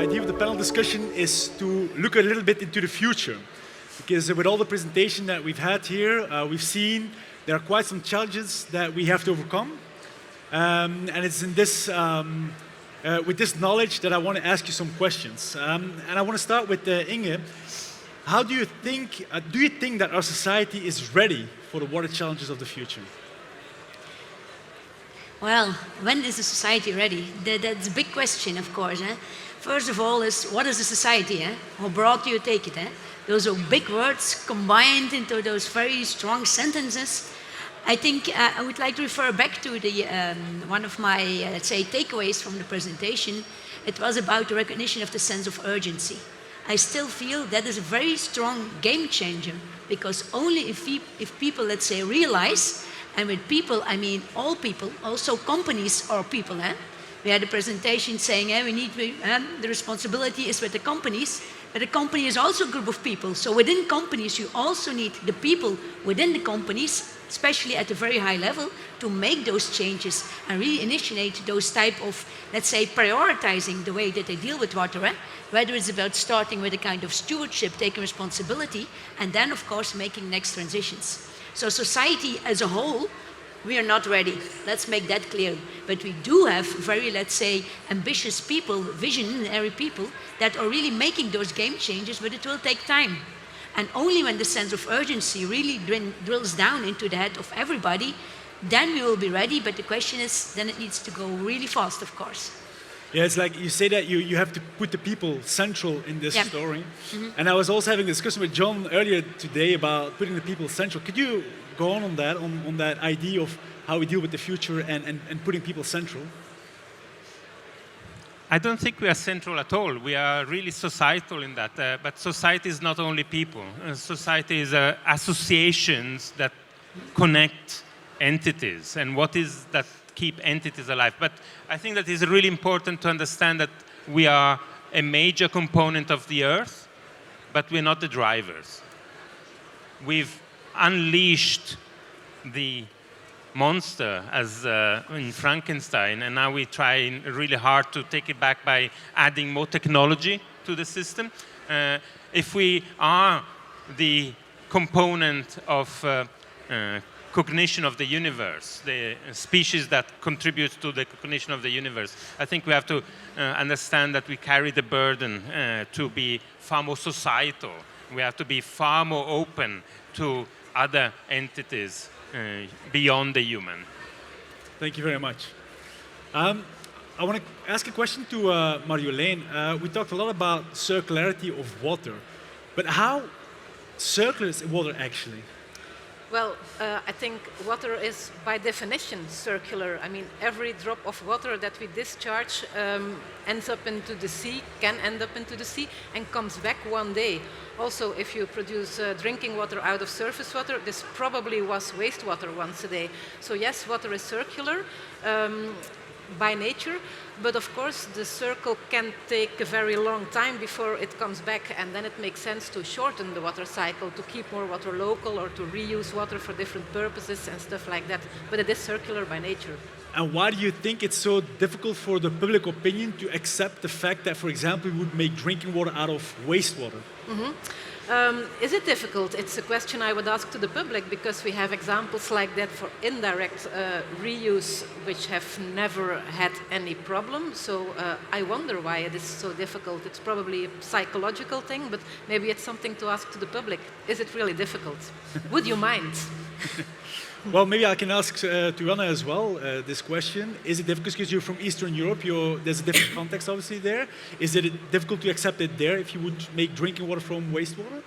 idea of the panel discussion is to look a little bit into the future. Because with all the presentation that we've had here, we've seen there are quite some challenges that we have to overcome. And it's in this, with this knowledge that I want to ask you some questions. And I want to start with Inge. How do you think that our society is ready for the water challenges of the future? Well, when is the society ready? That's a big question, of course. First of all, what is a society? How broad do you take it? Those are big words combined into those very strong sentences. I think I would like to refer back to one of my, let's say, takeaways from the presentation. It was about the recognition of the sense of urgency. I still feel that is a very strong game changer, because only if people, let's say, realize, and with people, I mean all people, also companies are people. We had a presentation saying the responsibility is with the companies, but a company is also a group of people. So within companies, you also need the people within the companies, especially at a very high level, to make those changes and really initiate those type of, let's say, prioritizing the way that they deal with water. Whether it's about starting with a kind of stewardship, taking responsibility, and then, of course, making next transitions. So society as a whole, we are not ready. Let's make that clear. But we do have very, let's say, ambitious people, visionary people, that are really making those game changes, but it will take time. And only when the sense of urgency really drills down into the head of everybody, then we will be ready. But the question is, then it needs to go really fast, of course. Yeah, it's like you say that you have to put the people central in this story. Mm-hmm. And I was also having a discussion with John earlier today about putting the people central. Could you go on that idea of how we deal with the future and putting people central? I don't think we are central at all. We are really societal in that. But society is not only people. Society is associations that connect entities. And what is that keep entities alive? But I think that it's really important to understand that we are a major component of the earth, but we're not the drivers. We've unleashed the monster as in Frankenstein, and now we try really hard to take it back by adding more technology to the system. If we are the component of cognition of the universe, the species that contributes to the cognition of the universe, I think we have to understand that we carry the burden to be far more societal. We have to be far more open to other entities beyond the human. Thank you very much. I want to ask a question to Marjolein. We talked a lot about circularity of water, but how circular is water actually? Well, I think water is by definition circular. I mean, every drop of water that we discharge ends up into the sea, can end up into the sea, and comes back one day. Also, if you produce drinking water out of surface water, this probably was wastewater once a day. So yes, water is circular by nature, but of course the circle can take a very long time before it comes back, and then it makes sense to shorten the water cycle, to keep more water local or to reuse water for different purposes and stuff like that. But it is circular by nature. And why do you think it's so difficult for the public opinion to accept the fact that, for example, we would make drinking water out of wastewater? Mm-hmm. Is it difficult? It's a question I would ask to the public, because we have examples like that for indirect reuse which have never had any problem. So I wonder why it is so difficult. It's probably a psychological thing, but maybe it's something to ask to the public. Is it really difficult? Would you mind? Well, maybe I can ask to Ioana as well this question. Is it difficult because you're from Eastern Europe? There's a different context obviously there. Is it difficult to accept it there if you would make drinking water from wastewater?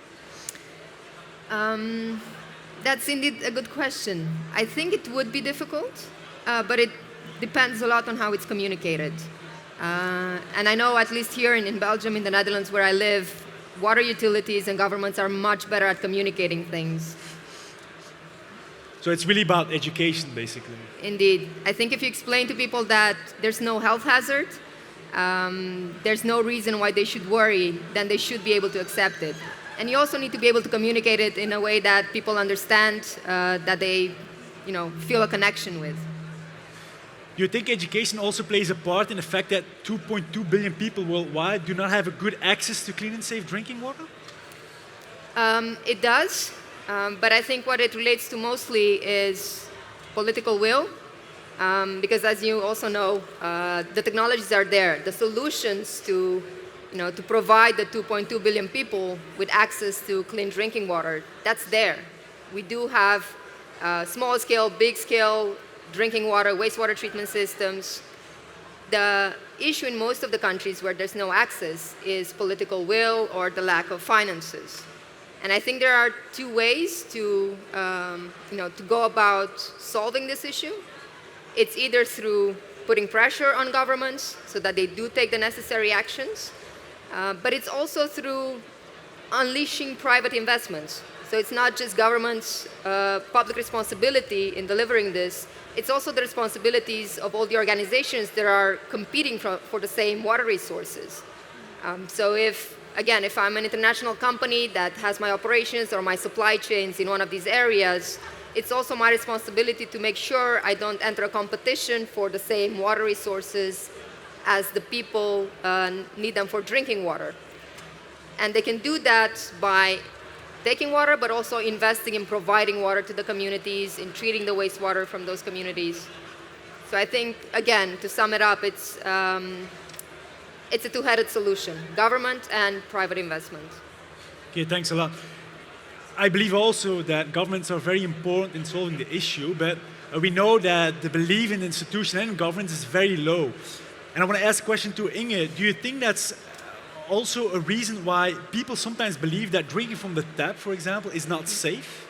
That's indeed a good question. I think it would be difficult, but it depends a lot on how it's communicated. And I know at least here in Belgium, in the Netherlands where I live, water utilities and governments are much better at communicating things. So it's really about education, basically. Indeed. I think if you explain to people that there's no health hazard, there's no reason why they should worry, then they should be able to accept it. And you also need to be able to communicate it in a way that people understand, that they, feel a connection with. Do you think education also plays a part in the fact that 2.2 billion people worldwide do not have a good access to clean and safe drinking water? It does, but I think what it relates to mostly is political will, because as you also know, the technologies are there. The solutions to, to provide the 2.2 billion people with access to clean drinking water, that's there. We do have small scale, big scale drinking water, wastewater treatment systems. The issue in most of the countries where there's no access is political will or the lack of finances. And I think there are two ways to go about solving this issue. It's either through putting pressure on governments so that they do take the necessary actions, but it's also through unleashing private investments. So it's not just government's public responsibility in delivering this, it's also the responsibilities of all the organizations that are competing for the same water resources. So if I'm an international company that has my operations or my supply chains in one of these areas, it's also my responsibility to make sure I don't enter a competition for the same water resources as the people need them for drinking water. And they can do that by taking water, but also investing in providing water to the communities, in treating the wastewater from those communities. So I think, again, to sum it up, it's a two-headed solution, government and private investment. Okay, thanks a lot. I believe also that governments are very important in solving the issue, but we know that the belief in the institution and governments is very low. And I want to ask a question to Inge. Do you think that's also a reason why people sometimes believe that drinking from the tap, for example, is not safe?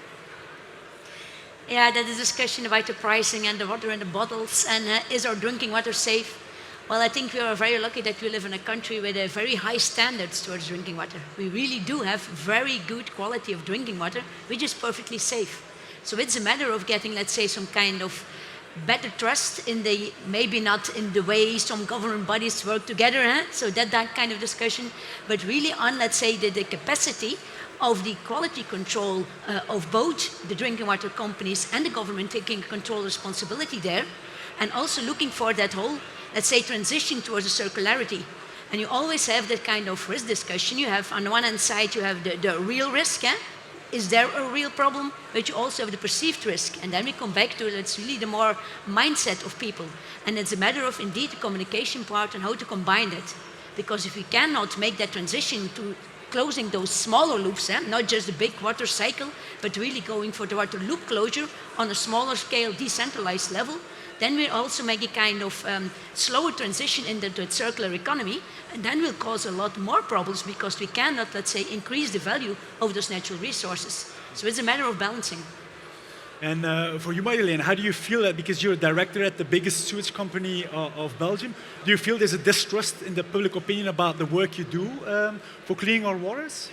Yeah, that is a discussion about the pricing and the water in the bottles and is our drinking water safe? Well, I think we are very lucky that we live in a country with a very high standards towards drinking water. We really do have very good quality of drinking water, which is perfectly safe. So it's a matter of getting, let's say, some kind of better trust in the, maybe not in the way some government bodies work together, so that kind of discussion, but really on, let's say, the capacity of the quality control of both the drinking water companies and the government taking control responsibility there, and also looking for that whole, let's say, transition towards a circularity. And you always have that kind of risk discussion. You have, on the one hand side, you have the real risk, Is there a real problem? But you also have the perceived risk. And then we come back to it's really the more mindset of people. And it's a matter of, indeed, the communication part and how to combine that. Because if we cannot make that transition to closing those smaller loops, not just the big water cycle, but really going for the water loop closure on a smaller scale, decentralized level, then we'll also make a kind of slower transition into the circular economy, and then will cause a lot more problems because we cannot, let's say, increase the value of those natural resources. So it's a matter of balancing. And for you, Marjolein, how do you feel that, because you're a director at the biggest sewage company of Belgium, do you feel there's a distrust in the public opinion about the work you do for cleaning our waters?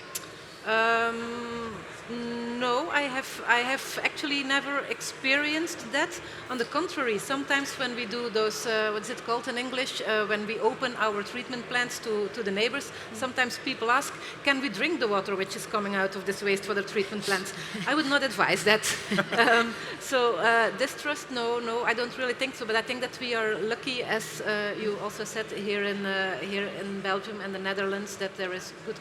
No, I have actually never experienced that. On the contrary, sometimes when we do those, what's it called in English, when we open our treatment plants to the neighbors, sometimes people ask, can we drink the water which is coming out of this wastewater treatment plant? I would not advise that. Distrust, no, I don't really think so, but I think that we are lucky, as you also said, here in Belgium and the Netherlands, that there is good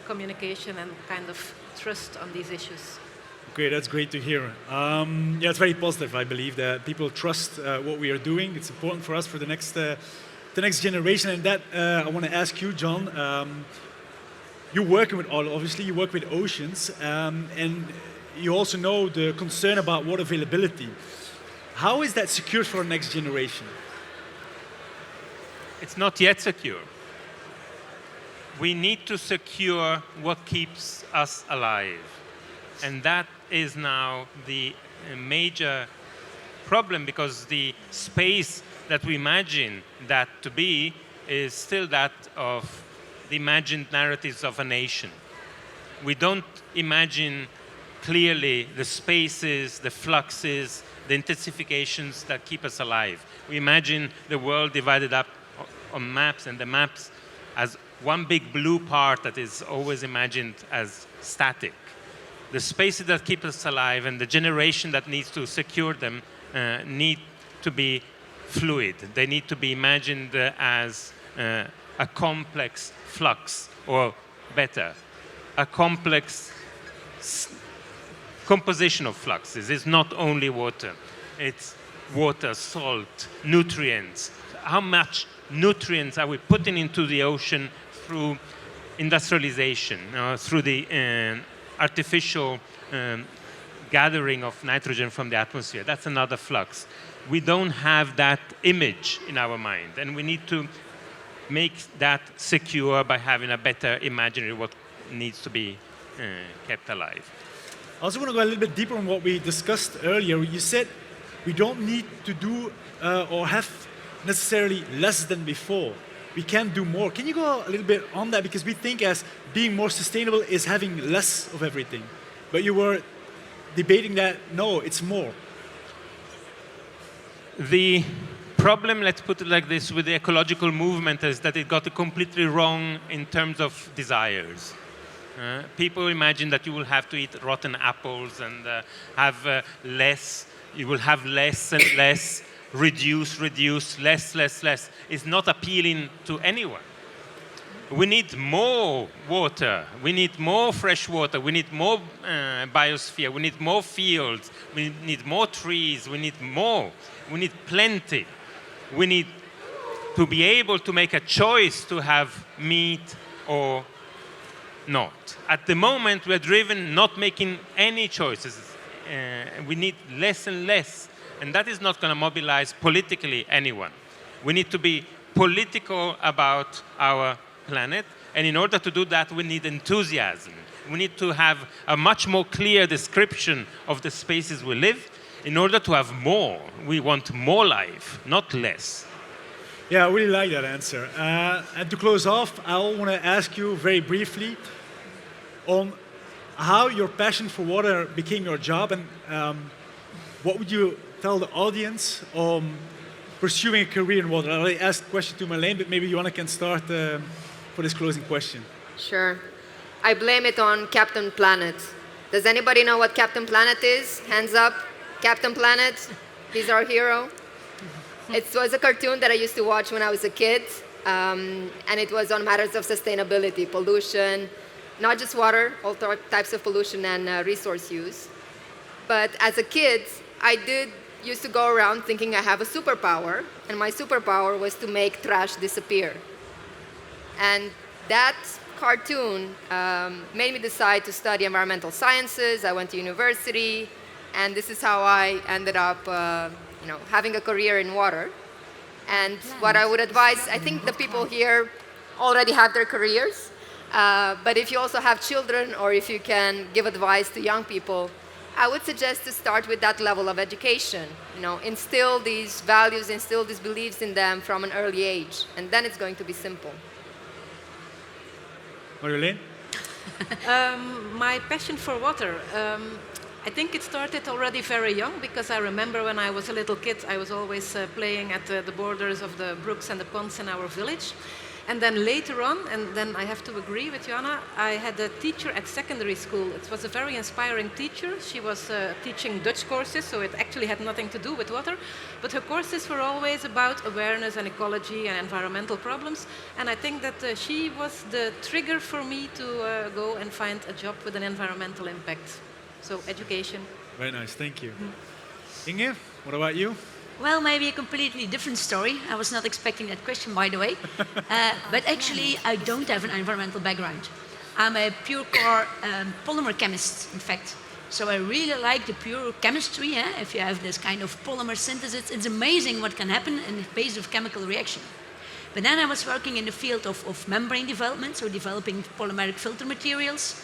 communication and kind of trust on these issues. Okay, that's great to hear. Yeah, it's very positive, I believe, that people trust what we are doing. It's important for us for the next generation. And that, I want to ask you, John, you're working with oil, obviously, you work with oceans, and you also know the concern about water availability. How is that secured for our next generation? It's not yet secure. We need to secure what keeps us alive. And that is now the major problem, because the space that we imagine that to be is still that of the imagined narratives of a nation. We don't imagine clearly the spaces, the fluxes, the intensifications that keep us alive. We imagine the world divided up on maps, and the maps as one big blue part that is always imagined as static. The spaces that keep us alive and the generation that needs to secure them need to be fluid. They need to be imagined as a complex flux, or better, a complex composition of fluxes. It's not only water. It's water, salt, nutrients. How much nutrients are we putting into the ocean through industrialization, through the artificial gathering of nitrogen from the atmosphere? That's another flux. We don't have that image in our mind, and we need to make that secure by having a better imaginary what needs to be kept alive. I also want to go a little bit deeper on what we discussed earlier. You said we don't need to do or have necessarily less than before. We can do more. Can you go a little bit on that? Because we think as being more sustainable is having less of everything. But you were debating that, no, it's more. The problem, let's put it like this, with the ecological movement is that it got it completely wrong in terms of desires. People imagine that you will have to eat rotten apples and have less, you will have less and less, reduce, less. It's not appealing to anyone. We need more water, we need more fresh water, we need more biosphere, we need more fields, we need more trees, we need more, we need plenty. We need to be able to make a choice to have meat or not. At the moment, we are driven not making any choices. We need less and less, and that is not going to mobilize politically anyone. We need to be political about our planet, and in order to do that, we need enthusiasm. We need to have a much more clear description of the spaces we live. In order to have more, we want more life, not less. Yeah, I really like that answer. And to close off, I want to ask you very briefly on how your passion for water became your job, and what would you tell the audience on pursuing a career in water? I already asked the question to Marjolein, but maybe Ioana can start for this closing question. Sure. I blame it on Captain Planet. Does anybody know what Captain Planet is? Hands up. Captain Planet, he's our hero. It was a cartoon that I used to watch when I was a kid, and it was on matters of sustainability, pollution, not just water, all types of pollution and resource use. But as a kid, I used to go around thinking I have a superpower, and my superpower was to make trash disappear. And that cartoon made me decide to study environmental sciences. I went to university. And this is how I ended up, having a career in water. And what I would advise, I think the people here already have their careers, but if you also have children, or if you can give advice to young people, I would suggest to start with that level of education. Instill these values, instill these beliefs in them from an early age, and then it's going to be simple. Marjolein? My passion for water. I think it started already very young, because I remember when I was a little kid, I was always playing at the borders of the brooks and the ponds in our village. And then later on, and then I have to agree with Ioana, I had a teacher at secondary school. It was a very inspiring teacher. She was teaching Dutch courses, so it actually had nothing to do with water. But her courses were always about awareness and ecology and environmental problems. And I think that she was the trigger for me to go and find a job with an environmental impact. So education. Very nice, thank you. Inge, what about you? Well, maybe a completely different story. I was not expecting that question, by the way. But actually, I don't have an environmental background. I'm a pure core polymer chemist, in fact. So I really like the pure chemistry. If you have this kind of polymer synthesis, it's amazing what can happen in the base of chemical reaction. But then I was working in the field of membrane development, so developing polymeric filter materials.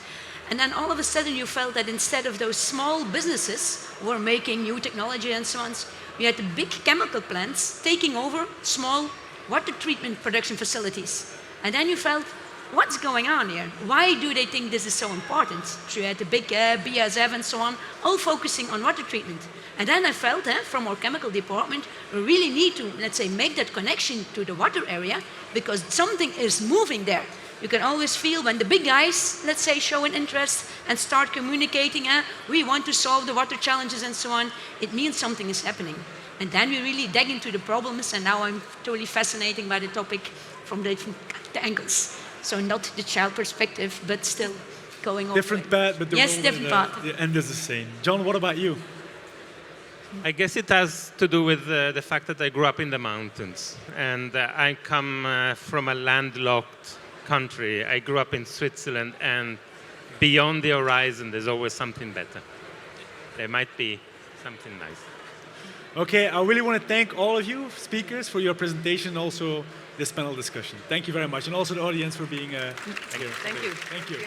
And then all of a sudden you felt that instead of those small businesses who were making new technology and so on, you had the big chemical plants taking over small water treatment production facilities. And then you felt, what's going on here? Why do they think this is so important? So you had the big BASF and so on, all focusing on water treatment. And then I felt, from our chemical department, we really need to, let's say, make that connection to the water area, because something is moving there. You can always feel when the big guys, let's say, show an interest and start communicating, we want to solve the water challenges and so on, it means something is happening. And then we really dig into the problems, and now I'm totally fascinated by the topic from different angles. So not the child perspective, but still going over Different it. path, but the Yes, role different and, path. the end is the same. John, what about you? I guess it has to do with the fact that I grew up in the mountains, and I come from a landlocked country. I grew up in Switzerland, and beyond the horizon, there's always something better. There might be something nice. Okay, I really want to thank all of you speakers for your presentation, also this panel discussion. Thank you very much, and also the audience for being here. Thank you. Thank you.